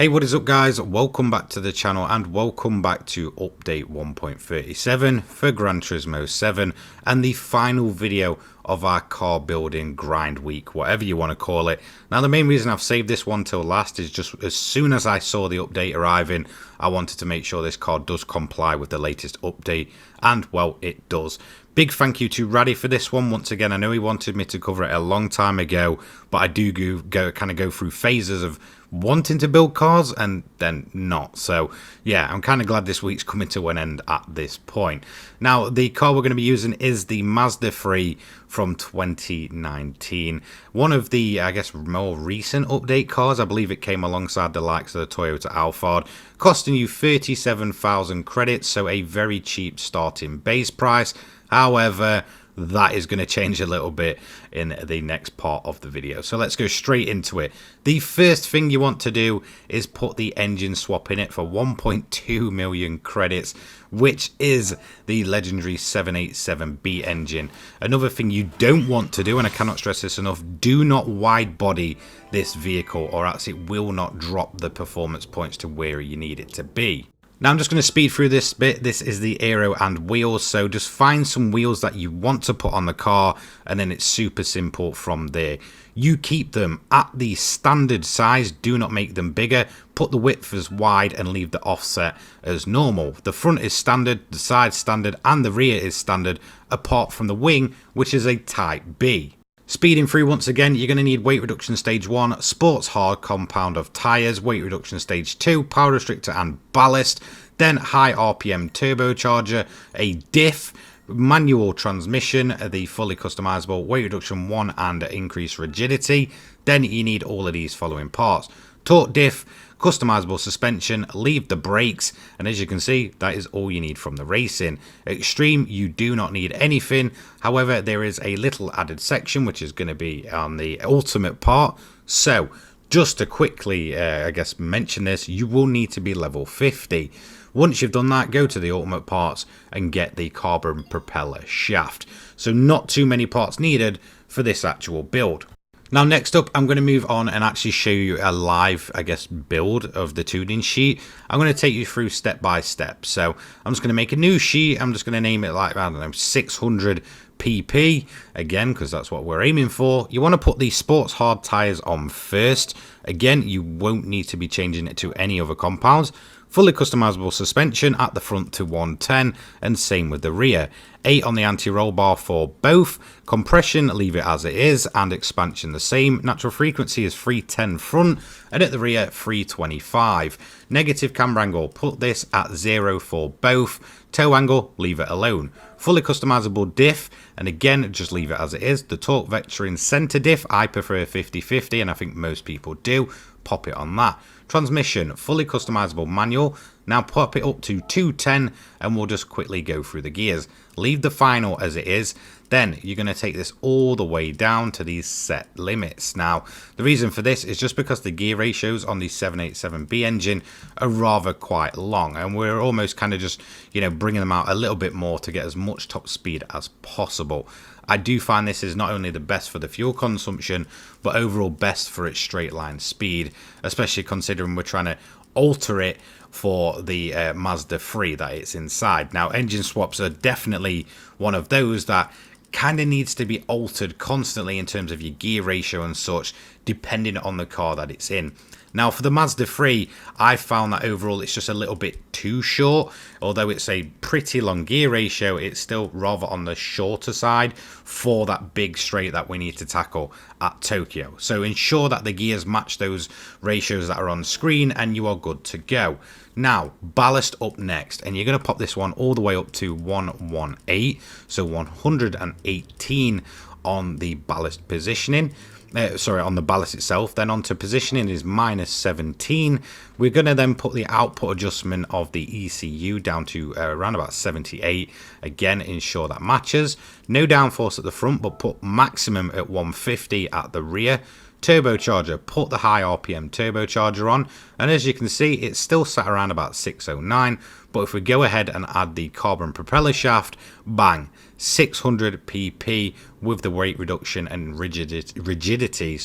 Hey, what is up guys? Welcome back to the channel and welcome back to update 1.37 for Gran Turismo 7 and the final video of our car building grind week, whatever you want to call it. Now the main reason I've saved this one till last is just as soon as I saw the update arriving, I wanted to make sure this car does comply with the latest update, and well, it does. Big thank you to Raddy for this one. Once again, I know he wanted me to cover it a long time ago, but I do go through phases of wanting to build cars and then not. So yeah, I'm kind of glad this week's coming to an end at this point. Now the car we're going to be using is the Mazda 3 from 2019. One of the, I guess, more recent update cars. I believe it came alongside the likes of the Toyota Alphard, costing you 37,000 credits, so a very cheap starting base price. However, that is going to change a little bit in the next part of the video. So let's go straight into it. The first thing you want to do is put the engine swap in it for 1.2 million credits, which is the legendary 787B engine. Another thing you don't want to do, and I cannot stress this enough, do not wide body this vehicle or else it will not drop the performance points to where you need it to be. Now I'm just going to speed through this bit. This is the aero and wheels, so just find some wheels that you want to put on the car and then it's super simple from there. You keep them at the standard size, do not make them bigger, put the width as wide and leave the offset as normal. The front is standard, the side standard and the rear is standard, apart from the wing, which is a Type B. Speeding through once again, you're going to need weight reduction stage 1, sports hard compound of tyres, weight reduction stage 2, power restrictor and ballast, then high RPM turbocharger, a diff, manual transmission, the fully customizable, weight reduction 1 and increased rigidity. Then you need all of these following parts: torque diff, customizable suspension, leave the brakes, and as you can see, that is all you need from the racing. Extreme, you do not need anything. However, there is a little added section which is going to be on the ultimate part. So just to quickly I guess mention this, you will need to be level 50. Once you've done that, go to the ultimate parts and get the carbon propeller shaft. So not too many parts needed for this actual build. Now next up, I'm going to move on and actually show you a live, I guess, build of the tuning sheet. I'm going to take you through step by step. So I'm just going to make a new sheet. I'm just going to name it like, I don't know, 600 PP, again, because that's what we're aiming for. You want to put the sports hard tires on first. Again, you won't need to be changing it to any other compounds. Fully customizable suspension at the front to 110, and same with the rear. 8 on the anti-roll bar for both. Compression, leave it as it is, and expansion the same. Natural frequency is 310 front, and at the rear 325. Negative camber angle, put this at 0 for both. Toe angle, leave it alone. Fully customizable diff, and again, just leave it as it is. The torque vector in center diff, I prefer 50-50, and I think most people do. Pop it on that. Transmission, fully customizable manual. Now pop it up to 210 and we'll just quickly go through the gears. Leave the final as it is. Then you're going to take this all the way down to these set limits. Now the reason for this is just because the gear ratios on the 787B engine are rather quite long, and we're almost kind of just, you know, bringing them out a little bit more to get as much top speed as possible. I do find this is not only the best for the fuel consumption, but overall best for its straight line speed, especially considering we're trying to alter it for the Mazda 3 that it's inside. Now engine swaps are definitely one of those that kind of needs to be altered constantly in terms of your gear ratio and such, depending on the car that it's in. Now for the Mazda 3, I found that overall it's just a little bit too short. Although it's a pretty long gear ratio, it's still rather on the shorter side for that big straight that we need to tackle at Tokyo. So ensure that the gears match those ratios that are on screen and you are good to go. Now ballast up next, and you're going to pop this one all the way up to 118, so 118 on the ballast positioning. On the ballast itself. Then onto positioning is -17. We're going to then put the output adjustment of the ECU down to around about 78. Again, ensure that matches. No downforce at the front, but put maximum at 150 at the rear. Turbocharger, put the high RPM turbocharger on, and as you can see, it's still sat around about 609. But if we go ahead and add the carbon propeller shaft, bang, 600 pp with the weight reduction and rigidity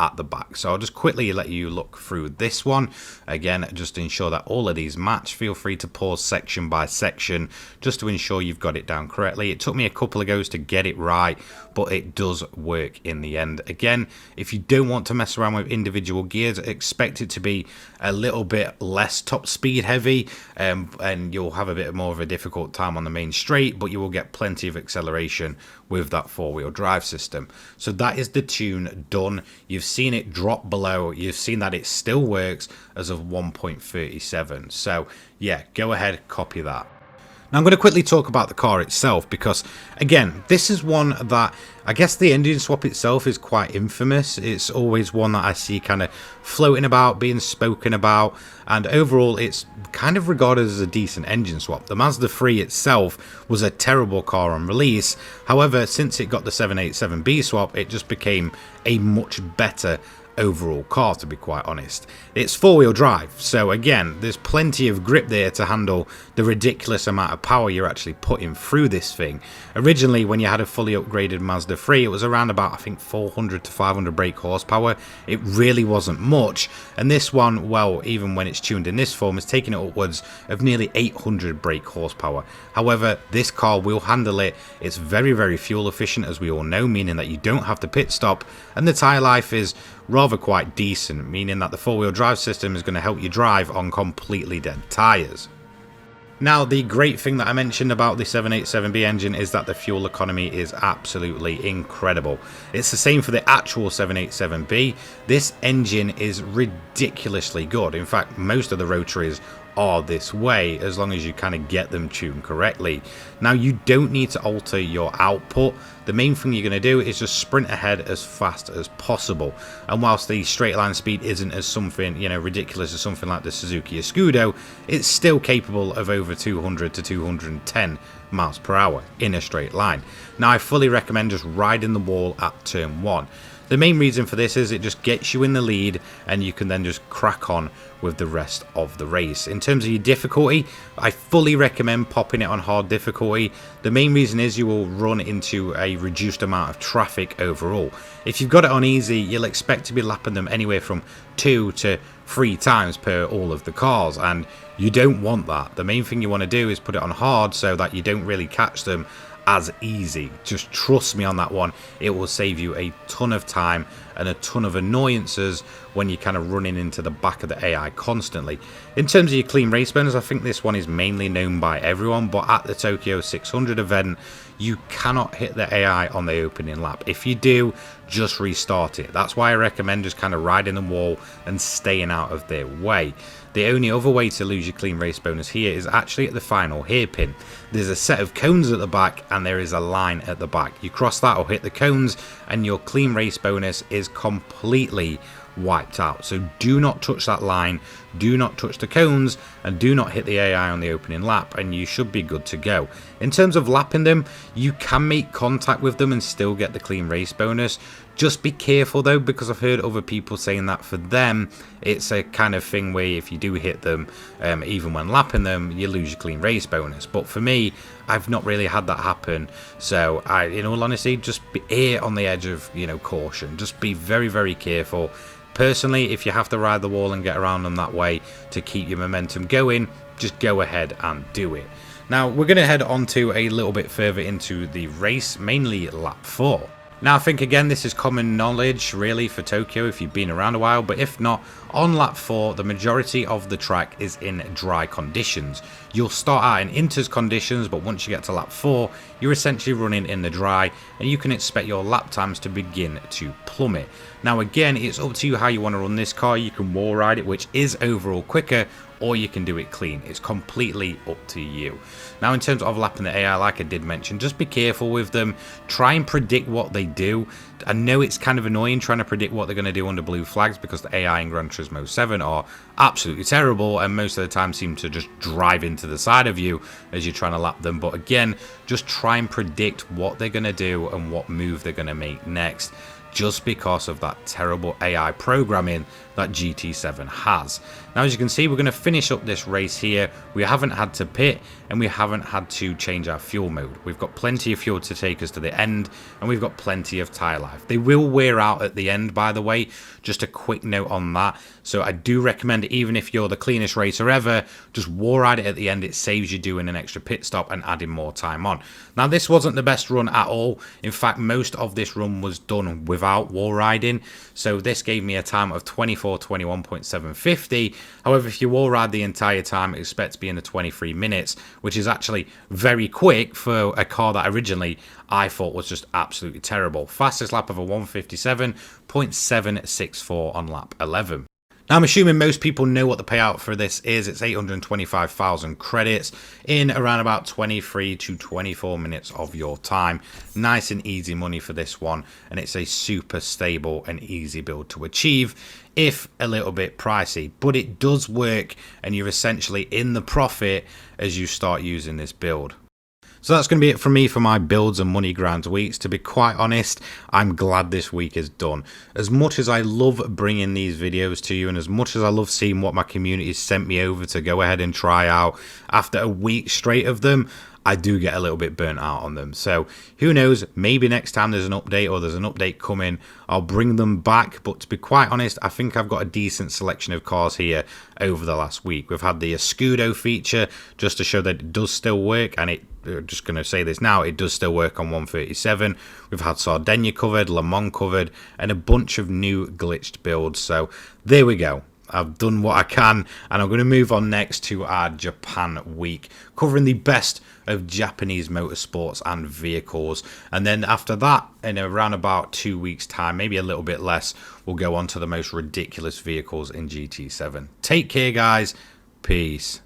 at the back. So I'll just quickly let you look through this one. Again, just to ensure that all of these match, feel free to pause section by section just to ensure you've got it down correctly. It took me a couple of goes to get it right, but it does work in the end. Again, if you don't want to mess around with individual gears, expect it to be a little bit less top speed heavy, and you'll have a bit more of a difficult time on the main straight, but you will get plenty of acceleration with that four-wheel drive system. So that is the tune done. You've seen it drop below. You've seen that it still works as of 1.37. So yeah, go ahead, copy that. Now I'm going to quickly talk about the car itself, because again, this is one that I guess the engine swap itself is quite infamous. It's always one that I see kind of floating about, being spoken about, and overall it's kind of regarded as a decent engine swap. The Mazda 3 itself was a terrible car on release. However, since it got the 787B swap, it just became a much better overall car, to be quite honest. It's four-wheel drive, so again, there's plenty of grip there to handle the ridiculous amount of power you're actually putting through this thing. Originally, when you had a fully upgraded Mazda 3, it was around about, I think, 400 to 500 brake horsepower. It really wasn't much, and this one, well, even when it's tuned in this form, is taking it upwards of nearly 800 brake horsepower. However, this car will handle it. It's very, very fuel efficient, as we all know, meaning that you don't have to pit stop, and the tyre life is rather quite decent, meaning that the four-wheel drive system is going to help you drive on completely dead tyres. Now, the great thing that I mentioned about the 787B engine is that the fuel economy is absolutely incredible. It's the same for the actual 787B. This engine is ridiculously good. In fact, most of the rotaries are this way, as long as you kind of get them tuned correctly. Now, you don't need to alter your output. The main thing you're going to do is just sprint ahead as fast as possible. And whilst the straight line speed isn't as something, you know, ridiculous as something like the Suzuki Escudo, it's still capable of over 200 to 210 miles per hour in a straight line. Now, I fully recommend just riding the wall at turn 1. The main reason for this is it just gets you in the lead, and you can then just crack on with the rest of the race. In terms of your difficulty, I fully recommend popping it on hard difficulty. The main reason is you will run into a reduced amount of traffic overall. If you've got it on easy, you'll expect to be lapping them anywhere from 2 to 3 times per all of the cars, and you don't want that. The main thing you want to do is put it on hard so that you don't really catch them as easy. Just trust me on that one. It will save you a ton of time and a ton of annoyances when you're kind of running into the back of the AI constantly. In terms of your clean race bonus, I think this one is mainly known by everyone, but at the Tokyo 600 event, you cannot hit the AI on the opening lap. If you do, just restart it. That's why I recommend just kind of riding the wall and staying out of their way. The only other way to lose your clean race bonus here is actually at the final hairpin. There's a set of cones at the back, and there is a line at the back. You cross that or hit the cones, and your clean race bonus is completely wiped out. So do not touch that line, do not touch the cones, and do not hit the AI on the opening lap, and you should be good to go. In terms of lapping them, you can make contact with them and still get the clean race bonus. Just be careful though, because I've heard other people saying that for them it's a kind of thing where if you do hit them, even when lapping them, you lose your clean race bonus. But for me, I've not really had that happen, so in all honesty, just err on the edge of, you know, caution. Just be very, very careful. Personally, if you have to ride the wall and get around them that way to keep your momentum going, just go ahead and do it. Now, we're going to head on to a little bit further into the race, mainly lap 4. Now, I think, again, this is common knowledge, really, for Tokyo if you've been around a while, but if not, on lap 4, the majority of the track is in dry conditions. You'll start out in inters conditions, but once you get to lap 4, you're essentially running in the dry, and you can expect your lap times to begin to plummet. Now, again, it's up to you how you want to run this car. You can wall ride it, which is overall quicker, or you can do it clean. It's completely up to you. Now, in terms of lapping the AI, like I did mention, just be careful with them. Try and predict what they do. I know it's kind of annoying trying to predict what they're going to do under blue flags, because the AI in Gran Turismo 7 are absolutely terrible, and most of the time seem to just drive into the side of you as you're trying to lap them. But again, just try and predict what they're going to do and what move they're going to make next, just because of that terrible AI programming that GT7 has. Now, as you can see, we're going to finish up this race here. We haven't had to pit and we haven't had to change our fuel mode. We've got plenty of fuel to take us to the end, and we've got plenty of tyre life. They will wear out at the end, by the way, just a quick note on that. So I do recommend, even if you're the cleanest racer ever, just war ride it at the end. It saves you doing an extra pit stop and adding more time on. Now, this wasn't the best run at all. In fact, most of this run was done without war riding. So this gave me a time of 24:21.750. However, if you war ride the entire time, expect to be in the 23 minutes, which is actually very quick for a car that originally I thought was just absolutely terrible. Fastest lap of a 157.764 on lap 11. Now, I'm assuming most people know what the payout for this is. It's 825,000 credits in around about 23 to 24 minutes of your time. Nice and easy money for this one, and it's a super stable and easy build to achieve, if a little bit pricey. But it does work, and you're essentially in the profit as you start using this build. So that's going to be it from me for my builds and money grind weeks. To be quite honest, I'm glad this week is done. As much as I love bringing these videos to you, and as much as I love seeing what my community has sent me over to go ahead and try out, after a week straight of them, I do get a little bit burnt out on them. So who knows, maybe next time there's an update or there's an update coming, I'll bring them back. But to be quite honest, I think I've got a decent selection of cars here over the last week. We've had the Escudo feature just to show that it does still work, and just going to say this now, it does still work on 137. We've had Sardinia covered, Le Mans covered, and a bunch of new glitched builds. So there we go. I've done what I can, and I'm going to move on next to our Japan week, covering the best of Japanese motorsports and vehicles. And then after that, in around about 2 weeks time, maybe a little bit less, we'll go on to the most ridiculous vehicles in GT7. Take care, guys. Peace.